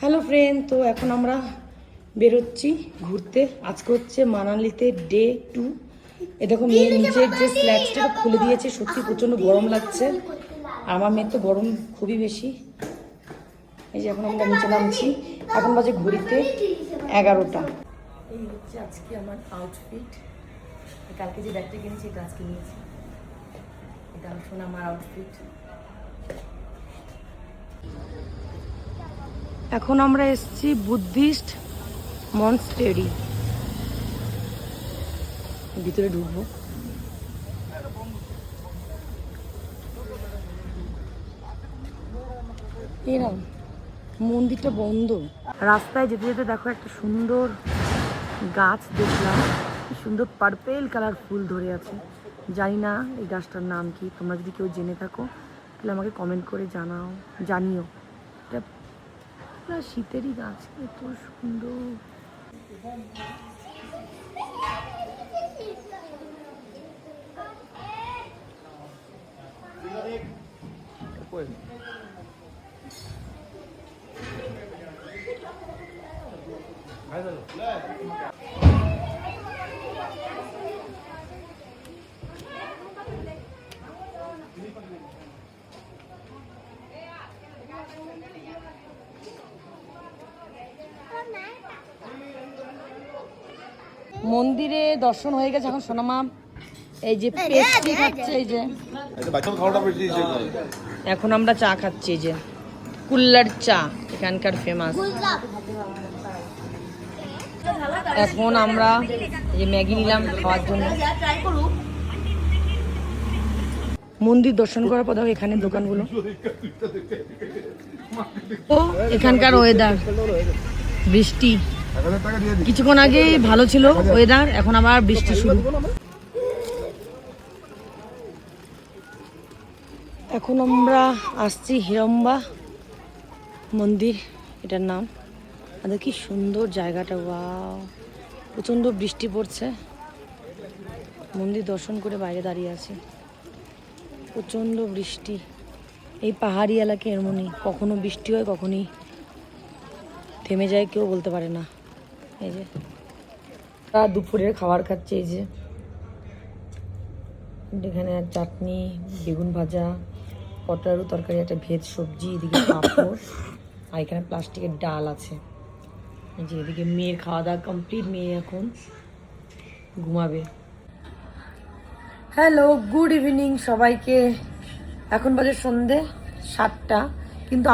Hello friend, তো এখন আমরা বেরোচ্ছি ঘুরতে। আজকে হচ্ছে মানালিতে ডে 2। এ দেখো মেয়ের নিচের যে স্ল্যাক্সটা খুলে দিয়েছে, সত্যি প্রচণ্ড গরম লাগছে। আমার মেয়ের তো গরম খুবই বেশি। এই যে এখন আমরা নিচে নামছি, এখন বাজে ঘড়িতে 11টা। এই হচ্ছে আজকে আমার আউটফিট। কালকে যে ব্যাগটা কিনেছি এটা আজকে নিয়েছি। এটা এখন আমার আউটফিট। এখন আমরা এসেছি বুদ্ধিস্ট মনস্টেরি, ভিতরে ঢুকবো। এরকম মন্দিরটা বন্ধ। রাস্তায় যেতে যেতে দেখো একটা সুন্দর গাছ দেখলাম, সুন্দর পার্পেল কালার ফুল ধরে আছে। জানি না এই গাছটার নাম কি, তোমরা যদি কেউ জেনে থাকো তাহলে আমাকে কমেন্ট করে জানিও। এটা পুরো শীতেরই গাছ, এত সুন্দর। মন্দিরে দর্শন হয়ে গেছে, এখন সোনামা এই যে পেস্ট্রি খাচ্ছে। এই যে এখন আমরা চা খাচ্ছি, এই যে কুল্লার চা এখানকার ফেমাস। এখন আমরা এই ম্যাগি নিলাম খাওয়ার জন্য। মন্দির দর্শন করার পর দেখো এখানে দোকানগুলো। ও এখানকার ওয়েদার, বৃষ্টি কিছুক্ষণ আগে ভালো ছিল ওয়েদার, এখন আবার বৃষ্টি শুরু। এখন আমরা আসছি হিড়ম্বা মন্দির, এটার নাম। আর কি সুন্দর জায়গাটা, ওয়াও! প্রচণ্ড বৃষ্টি পড়ছে, মন্দির দর্শন করে বাইরে দাঁড়িয়ে আছি। প্রচণ্ড বৃষ্টি, এই পাহাড়ি এলাকা এমনই, কখনো বৃষ্টি হয় কখনই থেমে যায়, কেউ বলতে পারে না। এই যে দুপুরের খাবার খাচ্ছে, এই যে এখানে চাটনি, বেগুন ভাজা, পটল আলু তরকারি, একটা ভেজ সবজি, এদিকে পাঁপড়, আর এখানে প্লাস্টিকের ডাল আছে। এই যে এদিকে মেয়ের খাওয়া দাওয়া কমপ্লিট, মেয়ে এখন ঘুমাবে। হ্যালো, গুড ইভিনিং সবাইকে। এখন বাজে সন্ধে 7টা, কিন্তু